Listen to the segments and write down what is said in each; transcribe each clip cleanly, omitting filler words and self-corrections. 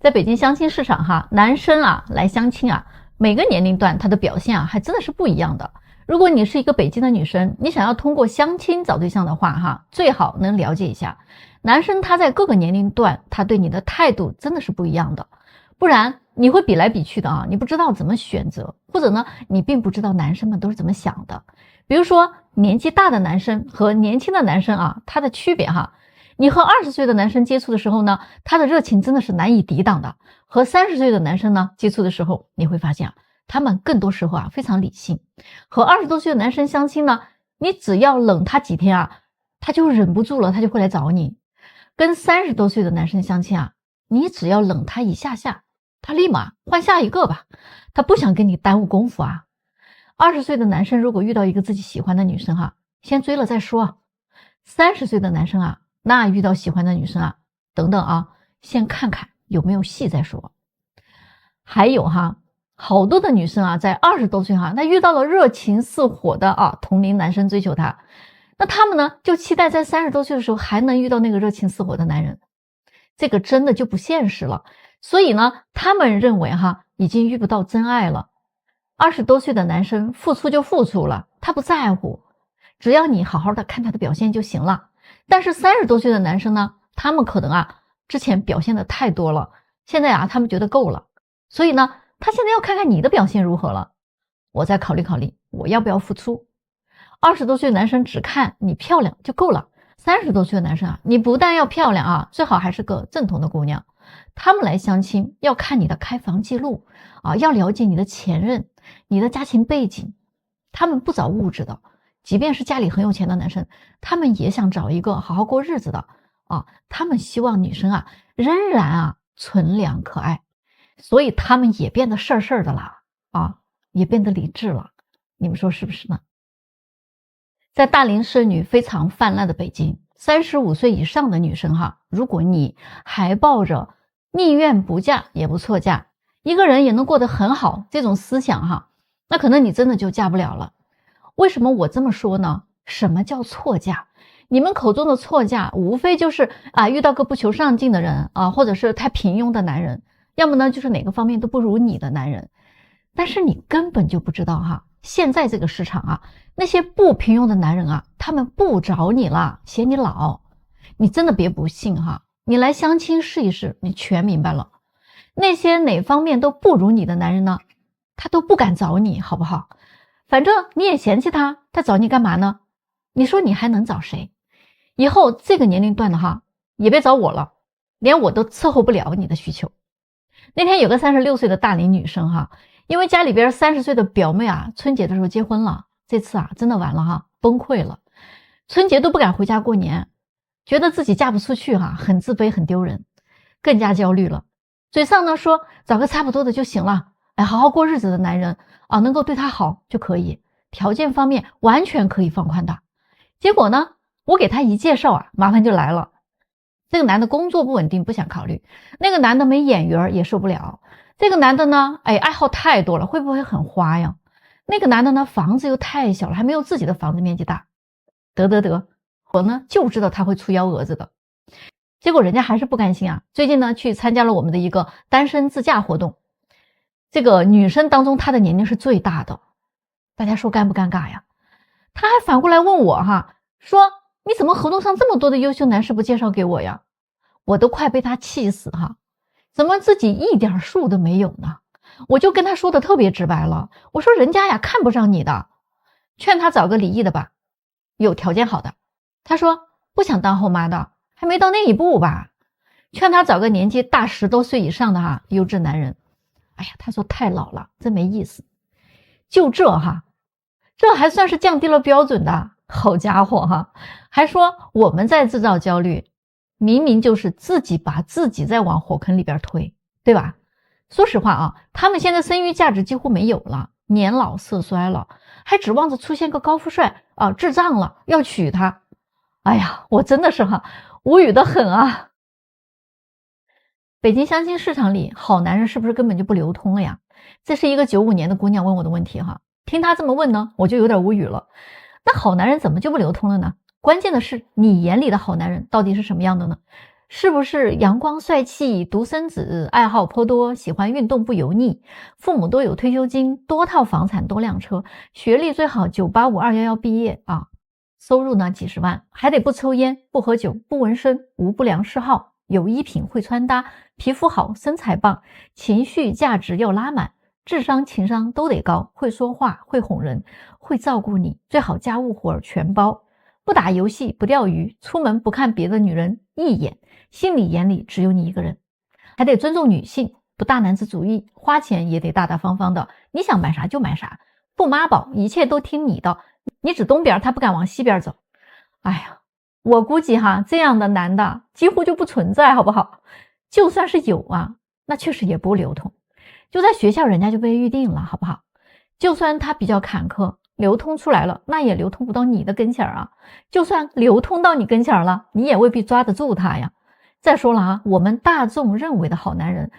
在北京相亲市场哈，男生啊来相亲啊，每个年龄段他的表现啊还真的是不一样的。如果你是一个北京的女生，你想要通过相亲找对象的话哈，最好能了解一下男生他在各个年龄段他对你的态度真的是不一样的，不然你会比来比去的啊，你不知道怎么选择，或者呢你并不知道男生们都是怎么想的。比如说年纪大的男生和年轻的男生啊，他的区别哈，你和20岁的男生接触的时候呢，他的热情真的是难以抵挡的。和30岁的男生呢接触的时候，你会发现啊，他们更多时候啊非常理性。和20多岁的男生相亲呢，你只要冷他几天啊，他就忍不住了，他就会来找你。跟30多岁的男生相亲啊，你只要冷他一下下，他立马换下一个吧，他不想跟你耽误功夫啊。20岁的男生如果遇到一个自己喜欢的女生哈，先追了再说。30岁的男生啊，那遇到喜欢的女生啊，等等啊，先看看有没有戏再说。还有哈，好多的女生啊，在20多岁哈，那遇到了热情似火的啊同龄男生追求她，那他们呢就期待在30多岁的时候还能遇到那个热情似火的男人，这个真的就不现实了。所以呢，他们认为哈，已经遇不到真爱了。20多岁的男生付出就付出了，他不在乎，只要你好好的看他的表现就行了。但是30多岁的男生呢，他们可能啊之前表现的太多了，现在啊他们觉得够了，所以呢他现在要看看你的表现如何了，我再考虑考虑我要不要付出。20多岁的男生只看你漂亮就够了，30多岁的男生啊，你不但要漂亮啊，最好还是个正统的姑娘。他们来相亲要看你的开房记录啊，要了解你的前任，你的家庭背景。他们不找物质的，即便是家里很有钱的男生，他们也想找一个好好过日子的啊。他们希望女生啊仍然啊纯良可爱，所以他们也变得事儿的啦啊，也变得理智了。你们说是不是呢？在大龄剩女非常泛滥的北京，35岁以上的女生哈，如果你还抱着宁愿不嫁也不错嫁，一个人也能过得很好这种思想哈，那可能你真的就嫁不了了。为什么我这么说呢？什么叫错嫁？你们口中的错嫁无非就是啊遇到个不求上进的人啊，或者是太平庸的男人，要么呢就是哪个方面都不如你的男人。但是你根本就不知道哈，现在这个市场啊，那些不平庸的男人啊，他们不找你了，嫌你老。你真的别不信哈，你来相亲试一试，你全明白了。那些哪方面都不如你的男人呢，他都不敢找你，好不好？反正你也嫌弃他，他找你干嘛呢？你说你还能找谁？以后这个年龄段的哈，也别找我了，连我都伺候不了你的需求。那天有个36岁的大龄女生哈，因为家里边30岁的表妹啊，春节的时候结婚了，这次啊真的完了哈，崩溃了，春节都不敢回家过年，觉得自己嫁不出去哈，很自卑很丢人，更加焦虑了。嘴上呢说找个差不多的就行了，哎，好好过日子的男人啊，能够对她好就可以，条件方面完全可以放宽的。结果呢，我给她一介绍啊，麻烦就来了。这个男的工作不稳定，不想考虑；那个男的没眼缘也受不了。这个男的呢，哎，爱好太多了，会不会很花呀？那个男的呢，房子又太小了，还没有自己的房子面积大。得，我呢就知道他会出幺蛾子的。结果人家还是不甘心啊，最近呢去参加了我们的一个单身自驾活动。这个女生当中她的年龄是最大的，大家说尴不尴尬呀？她还反过来问我哈，说你怎么活动上这么多的优秀男士不介绍给我呀？我都快被她气死哈，怎么自己一点数都没有呢？我就跟她说的特别直白了，我说人家呀看不上你的，劝她找个离异的吧，有条件好的。她说不想当后妈的，还没到那一步吧。劝她找个年纪大10多岁以上的哈优质男人。哎呀，她说太老了，真没意思。就这哈，这还算是降低了标准的，好家伙哈，还说我们在制造焦虑，明明就是自己把自己在往火坑里边推，对吧？说实话啊，他们现在生育价值几乎没有了，年老色衰了，还指望着出现个高富帅啊，智障了要娶她。哎呀，我真的是哈无语的很啊。北京相亲市场里好男人是不是根本就不流通了呀？这是一个95年的姑娘问我的问题哈，听她这么问呢，我就有点无语了。那好男人怎么就不流通了呢？关键的是你眼里的好男人到底是什么样的呢？是不是阳光帅气、独生子、爱好颇多、喜欢运动不油腻、父母都有退休金、多套房产多辆车、学历最好985、211毕业啊，收入呢几十万，还得不抽烟、不喝酒、不纹身、无不良嗜好、有衣品、会穿搭、皮肤好、身材棒、情绪价值要拉满，智商情商都得高，会说话、会哄人、会照顾你，最好家务活全包，不打游戏、不钓鱼，出门不看别的女人一眼，心里眼里只有你一个人，还得尊重女性，不大男子主义，花钱也得大大方方的，你想买啥就买啥，不妈宝，一切都听你的，你指东边他不敢往西边走。哎呀，我估计这样的男的几乎就不存在，好不好？就算是有啊，那确实也不流通，就在学校人家就被预定了，好不好？就算他比较坎坷，流通出来了，那也流通不到你的跟前啊。就算流通到你跟前了，你也未必抓得住他呀。再说了我们大众认为的好男人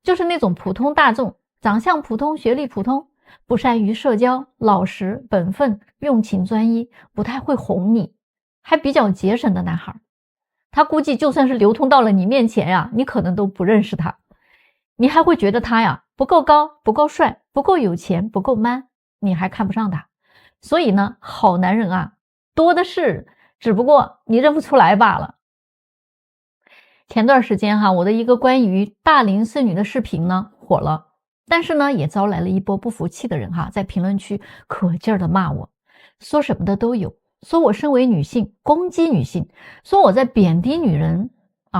就是那种普通大众，长相普通，学历普通，不善于社交，老实本分，用情专一，不太会哄你，还比较节省的男孩。他估计就算是流通到了你面前你可能都不认识他，你还会觉得他不够高，不够帅，不够有钱，不够 man， 你还看不上他。所以呢，好男人多的是，只不过你认不出来罢了。前段时间我的一个关于大龄剩女的视频呢火了，但是呢也招来了一波不服气的人在评论区可劲儿的骂我，说什么的都有，说我身为女性攻击女性，说我在贬低女人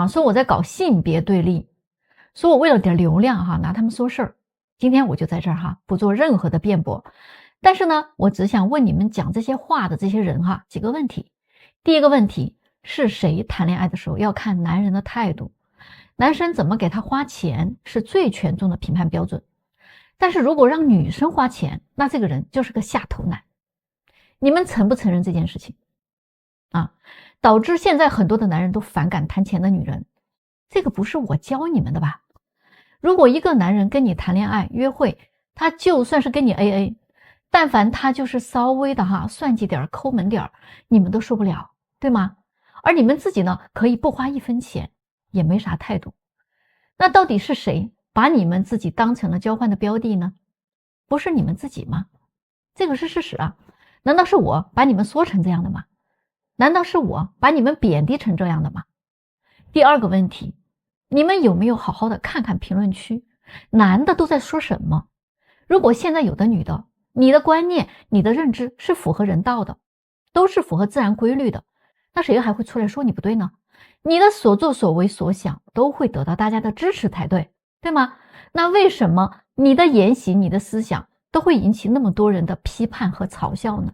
说我在搞性别对立，说我为了点流量拿他们说事儿。今天我就在这儿不做任何的辩驳，但是呢我只想问你们讲这些话的这些人几个问题。第一个问题是，谁谈恋爱的时候要看男人的态度，男生怎么给他花钱是最权重的评判标准，但是如果让女生花钱，那这个人就是个下头男。你们承不承认这件事情导致现在很多的男人都反感谈钱的女人，这个不是我教你们的吧？如果一个男人跟你谈恋爱约会，他就算是跟你 AA， 但凡他就是稍微的算计点抠门点，你们都受不了，对吗？而你们自己呢可以不花1分钱，也没啥态度。那到底是谁把你们自己当成了交换的标的呢？不是你们自己吗？这个是事实难道是我把你们说成这样的吗？难道是我把你们贬低成这样的吗？第二个问题，你们有没有好好的看看评论区，男的都在说什么？如果现在有的女的，你的观念，你的认知是符合人道的，都是符合自然规律的，那谁还会出来说你不对呢？你的所作所为所想都会得到大家的支持才对，对吗？那为什么你的言行，你的思想都会引起那么多人的批判和嘲笑呢？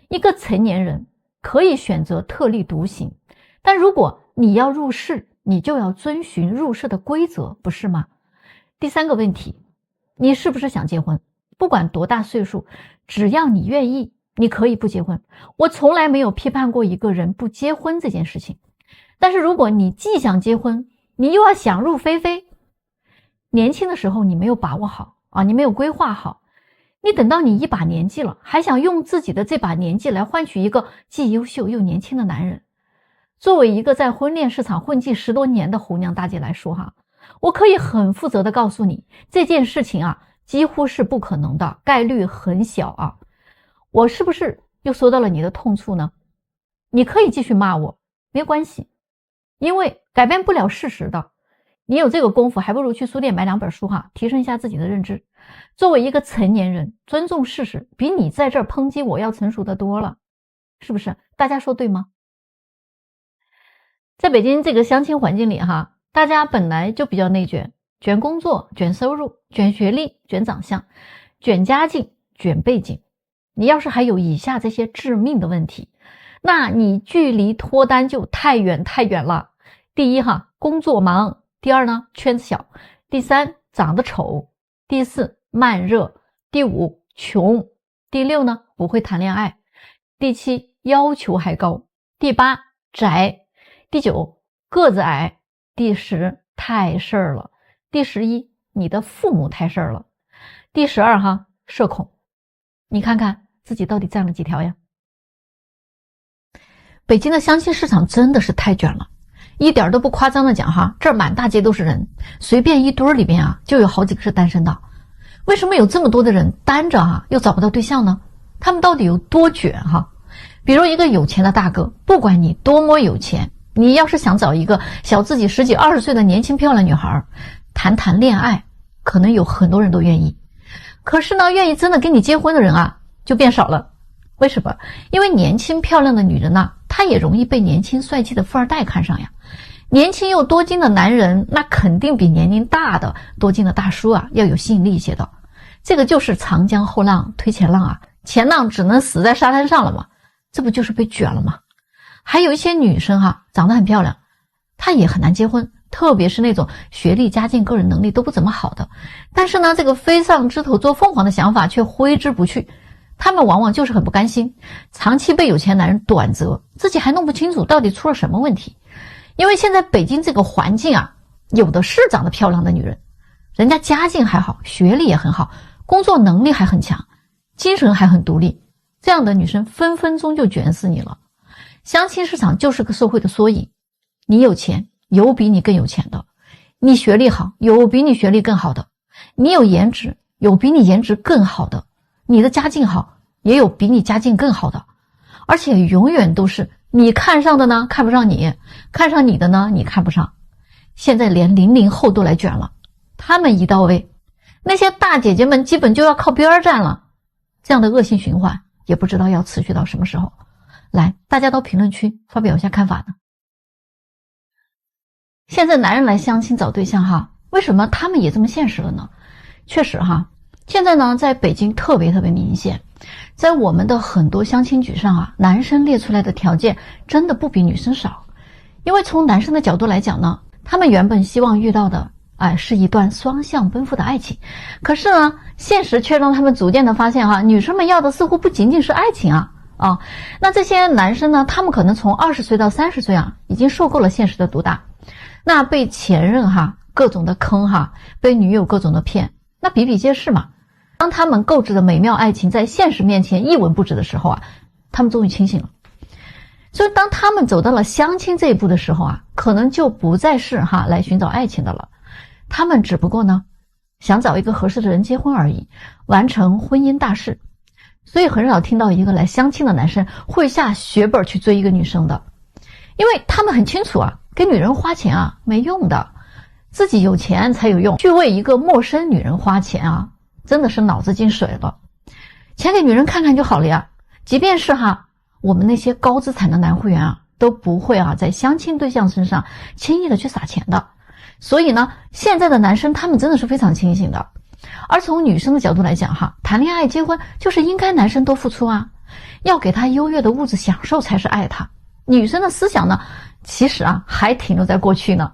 一个成年人可以选择特立独行，但如果你要入世，你就要遵循入世的规则，不是吗？第三个问题，你是不是想结婚？不管多大岁数，只要你愿意，你可以不结婚。我从来没有批判过一个人不结婚这件事情。但是如果你既想结婚，你又要想入非非，年轻的时候你没有把握好你没有规划好，你等到你一把年纪了，还想用自己的这把年纪来换取一个既优秀又年轻的男人。作为一个在婚恋市场混迹10多年的红娘大姐来说我可以很负责的告诉你，这件事情几乎是不可能的，概率很小我是不是又说到了你的痛处呢？你可以继续骂我，没关系，因为改变不了事实的。你有这个功夫，还不如去书店买2本书提升一下自己的认知。作为一个成年人，尊重事实比你在这儿抨击我要成熟的多了，是不是？大家说对吗？在北京这个相亲环境里大家本来就比较内卷，卷工作，卷收入，卷学历，卷长相，卷家境，卷背景。你要是还有以下这些致命的问题，那你距离脱单就太远太远了。第一工作忙，第二呢圈子小，第三长得丑，第四慢热，第五穷，第六呢不会谈恋爱，第七要求还高，第八宅，第九个子矮，第10太事儿了，第11你的父母太事儿了，第12社恐。你看看自己到底占了几条呀？北京的相亲市场真的是太卷了，一点都不夸张的讲哈，这儿满大街都是人，随便一堆里边啊就有好几个是单身的。为什么有这么多的人单着啊又找不到对象呢？他们到底有多卷哈？比如一个有钱的大哥，不管你多么有钱，你要是想找一个小自己10几20岁的年轻漂亮女孩谈恋爱，可能有很多人都愿意，可是呢愿意真的跟你结婚的人啊就变少了。为什么？因为年轻漂亮的女人啊，她也容易被年轻帅气的富二代看上呀。年轻又多金的男人，那肯定比年龄大的多金的大叔啊要有吸引力一些的。这个就是长江后浪推前浪啊，前浪只能死在沙滩上了嘛，这不就是被卷了吗？还有一些女生哈，长得很漂亮，她也很难结婚，特别是那种学历、家境、个人能力都不怎么好的，但是呢，这个飞上枝头做凤凰的想法却挥之不去。他们往往就是很不甘心，长期被有钱男人短择，自己还弄不清楚到底出了什么问题。因为现在北京这个环境啊，有的是长得漂亮的女人，人家家境还好，学历也很好，工作能力还很强，精神还很独立，这样的女生分分钟就卷死你了。相亲市场就是个社会的缩影，你有钱，有比你更有钱的；你学历好，有比你学历更好的；你有颜值，有比你颜值更好的；你的家境好，也有比你家境更好的。而且永远都是你看上的呢看不上你，看上你的呢你看不上。现在连00后都来卷了，他们一到位，那些大姐姐们基本就要靠边站了。这样的恶性循环也不知道要持续到什么时候。来，大家到评论区发表一下看法呢。现在男人来相亲找对象哈，为什么他们也这么现实了呢？确实哈，现在呢在北京特别明显，在我们的很多相亲局上啊，男生列出来的条件真的不比女生少。因为从男生的角度来讲呢，他们原本希望遇到的是一段双向奔赴的爱情，可是呢现实却让他们逐渐的发现女生们要的似乎不仅仅是爱情那这些男生呢，他们可能从20岁到30岁已经受够了现实的毒打，那被前任各种的坑被女友各种的骗，那比比皆是嘛。当他们构筑的美妙爱情在现实面前一文不值的时候他们终于清醒了。所以当他们走到了相亲这一步的时候可能就不再是来寻找爱情的了，他们只不过呢想找一个合适的人结婚而已，完成婚姻大事。所以很少听到一个来相亲的男生会下血本去追一个女生的，因为他们很清楚给女人花钱没用的，自己有钱才有用。去为一个陌生女人花钱真的是脑子进水了。钱给女人看看就好了呀，即便是我们那些高资产的男会员都不会在相亲对象身上轻易的去撒钱的。所以呢，现在的男生他们真的是非常清醒的。而从女生的角度来讲谈恋爱结婚就是应该男生多付出要给他优越的物质享受才是爱他。女生的思想呢，其实还停留在过去呢。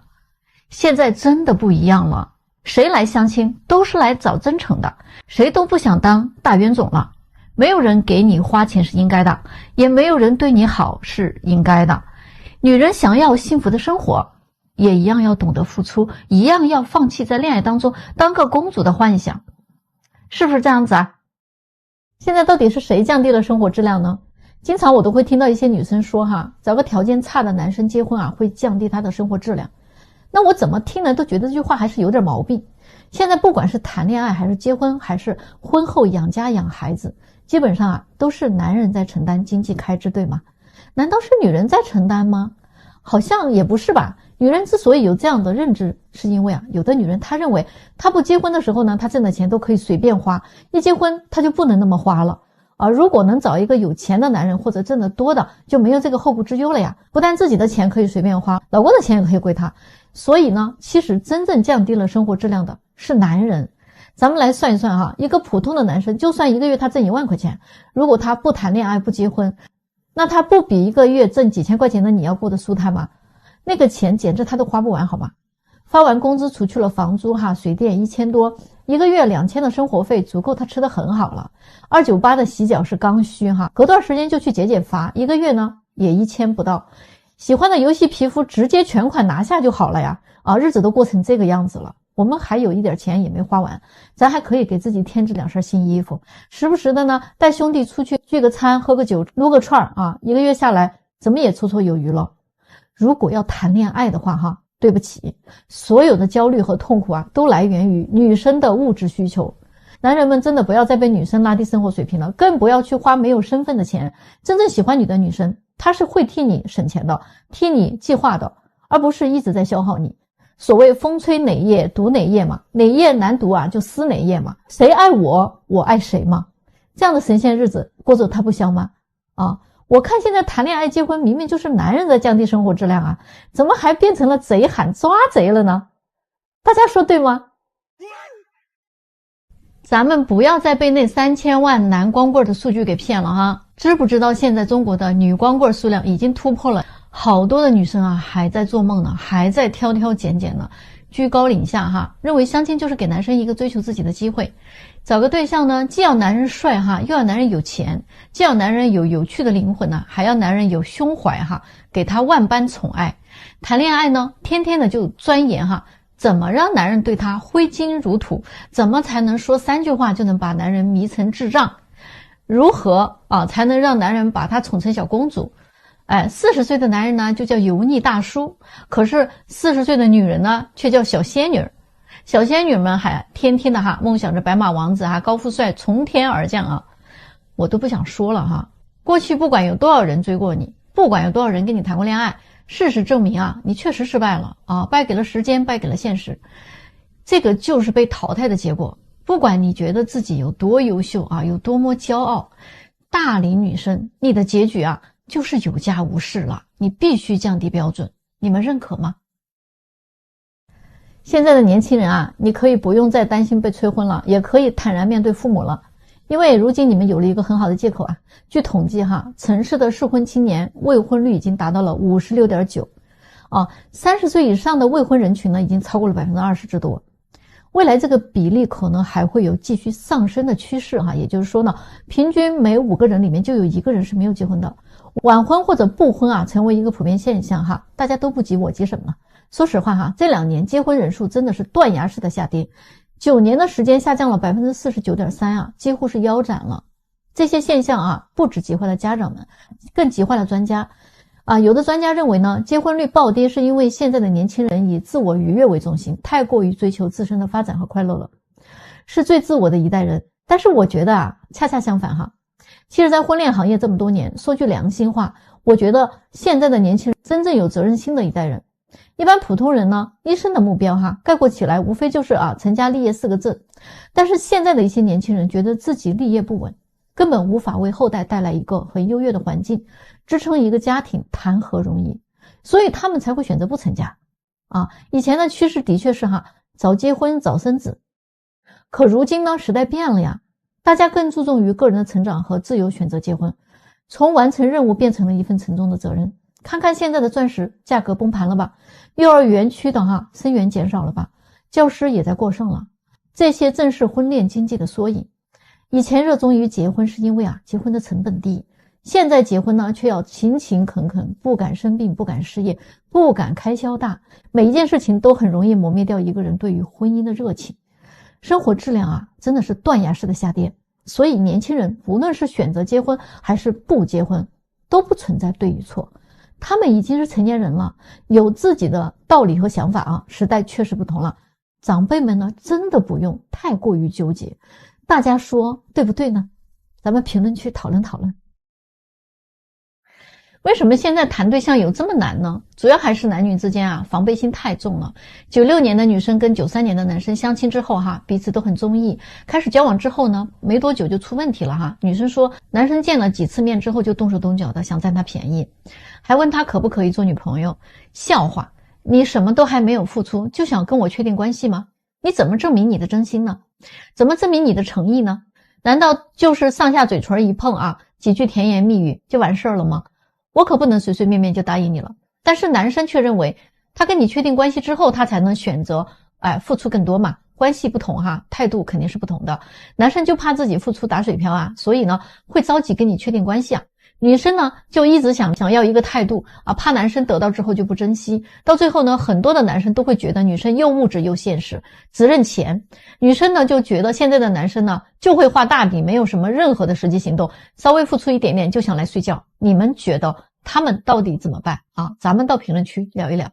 现在真的不一样了，谁来相亲都是来找真诚的，谁都不想当大冤种了。没有人给你花钱是应该的，也没有人对你好是应该的。女人想要幸福的生活，也一样要懂得付出，一样要放弃在恋爱当中当个公主的幻想，是不是这样子现在到底是谁降低了生活质量呢？经常我都会听到一些女生说找个条件差的男生结婚会降低他的生活质量。那我怎么听了都觉得这句话还是有点毛病。现在不管是谈恋爱还是结婚，还是婚后养家养孩子，基本上都是男人在承担经济开支，对吗？难道是女人在承担吗？好像也不是吧。女人之所以有这样的认知，是因为有的女人她认为她不结婚的时候呢，她挣的钱都可以随便花，一结婚她就不能那么花了。如果能找一个有钱的男人或者挣得多的，就没有这个后顾之忧了呀。不但自己的钱可以随便花，老公的钱也可以归他。所以呢，其实真正降低了生活质量的是男人。咱们来算一算一个普通的男生，就算一个月他挣1万块钱，如果他不谈恋爱不结婚，那他不比一个月挣几千块钱的你要过得舒坦吗？那个钱简直他都花不完好吗？发完工资除去了房租水电1000多，一个月2000的生活费足够他吃得很好了。298的洗脚是刚需隔段时间就去解乏，一个月呢也1000不到。喜欢的游戏皮肤直接全款拿下就好了呀日子都过成这个样子了，我们还有一点钱也没花完，咱还可以给自己添置2身新衣服，时不时的呢带兄弟出去聚个餐，喝个酒，撸个串一个月下来怎么也绰绰有余了。如果要谈恋爱的话哈，对不起，所有的焦虑和痛苦啊，都来源于女生的物质需求。男人们真的不要再被女生拉低生活水平了，更不要去花没有身份的钱。真正喜欢你的女生，她是会替你省钱的，替你计划的，而不是一直在消耗你。所谓风吹哪页读哪页嘛，哪页难读啊就撕哪页嘛，谁爱我，我爱谁嘛。这样的神仙日子过着它不香吗？我看现在谈恋爱结婚明明就是男人在降低生活质量啊，怎么还变成了贼喊抓贼了呢？大家说对吗？咱们不要再被那3000万男光棍的数据给骗了哈！知不知道现在中国的女光棍数量已经突破了，好多的女生啊还在做梦呢，还在挑挑拣拣呢，居高临下哈，认为相亲就是给男生一个追求自己的机会。找个对象呢，既要男人帅哈，又要男人有钱，既要男人有趣的灵魂呢，还要男人有胸怀哈，给他万般宠爱。谈恋爱呢，天天的就钻研哈，怎么让男人对他挥金如土？怎么才能说3句话就能把男人迷成智障？如何才能让男人把他宠成小公主？40岁的男人呢就叫油腻大叔，可是40岁的女人呢却叫小仙女。小仙女们还天天的梦想着白马王子高富帅从天而降我都不想说了哈。过去不管有多少人追过你，不管有多少人跟你谈过恋爱，事实证明你确实失败了败给了时间，败给了现实。这个就是被淘汰的结果。不管你觉得自己有多优秀有多么骄傲，大龄女生，你的结局就是有家无室了。你必须降低标准，你们认可吗？现在的年轻人你可以不用再担心被催婚了，也可以坦然面对父母了。因为如今你们有了一个很好的借口据统计城市的适婚青年未婚率已经达到了 56.9%。30岁以上的未婚人群呢，已经超过了 20% 之多。未来这个比例可能还会有继续上升的趋势也就是说呢，平均每5个人里面就有1个人是没有结婚的。晚婚或者不婚成为一个普遍现象大家都不急，我急什么呢？说实话这2年结婚人数真的是断崖式的下跌，9年的时间下降了 49.3%几乎是腰斩了。这些现象不止急坏了家长们，更急坏了专家有的专家认为呢，结婚率暴跌是因为现在的年轻人以自我愉悦为中心，太过于追求自身的发展和快乐了，是最自我的一代人。但是我觉得恰恰相反其实在婚恋行业这么多年，说句良心话，我觉得现在的年轻人真正有责任心的一代人。一般普通人呢，一生的目标概括起来无非就是成家立业4个字。但是现在的一些年轻人觉得自己立业不稳，根本无法为后代带来一个很优越的环境，支撑一个家庭谈何容易，所以他们才会选择不成家以前的趋势的确是早结婚早生子，可如今呢，时代变了呀，大家更注重于个人的成长和自由选择结婚，从完成任务变成了一份沉重的责任。看看现在的钻石价格崩盘了吧，幼儿园区的生源减少了吧，教师也在过剩了，这些正是婚恋经济的缩影。以前热衷于结婚是因为结婚的成本低，现在结婚呢却要勤勤恳恳，不敢生病，不敢失业，不敢开销大，每一件事情都很容易磨灭掉一个人对于婚姻的热情。生活质量真的是断崖式的下跌。所以年轻人无论是选择结婚还是不结婚，都不存在对与错，他们已经是成年人了，有自己的道理和想法时代确实不同了。长辈们呢，真的不用太过于纠结，大家说对不对呢？咱们评论区讨论讨论。为什么现在谈对象有这么难呢？主要还是男女之间防备心太重了。96年的女生跟93年的男生相亲之后彼此都很中意，开始交往之后呢，没多久就出问题了女生说男生见了几次面之后就动手动脚的想占她便宜，还问她可不可以做女朋友。笑话，你什么都还没有付出就想跟我确定关系吗？你怎么证明你的真心呢？怎么证明你的诚意呢？难道就是上下嘴唇一碰几句甜言蜜语就完事儿了吗？我可不能随随便便就答应你了。但是男生却认为他跟你确定关系之后他才能选择付出更多嘛，关系不同态度肯定是不同的。男生就怕自己付出打水漂所以呢会着急跟你确定关系女生呢就一直想要一个态度怕男生得到之后就不珍惜，到最后呢很多的男生都会觉得女生又物质又现实，只认钱。女生呢就觉得现在的男生呢就会画大饼，没有什么任何的实际行动，稍微付出一点点就想来睡觉。你们觉得他们到底怎么办啊？咱们到评论区聊一聊。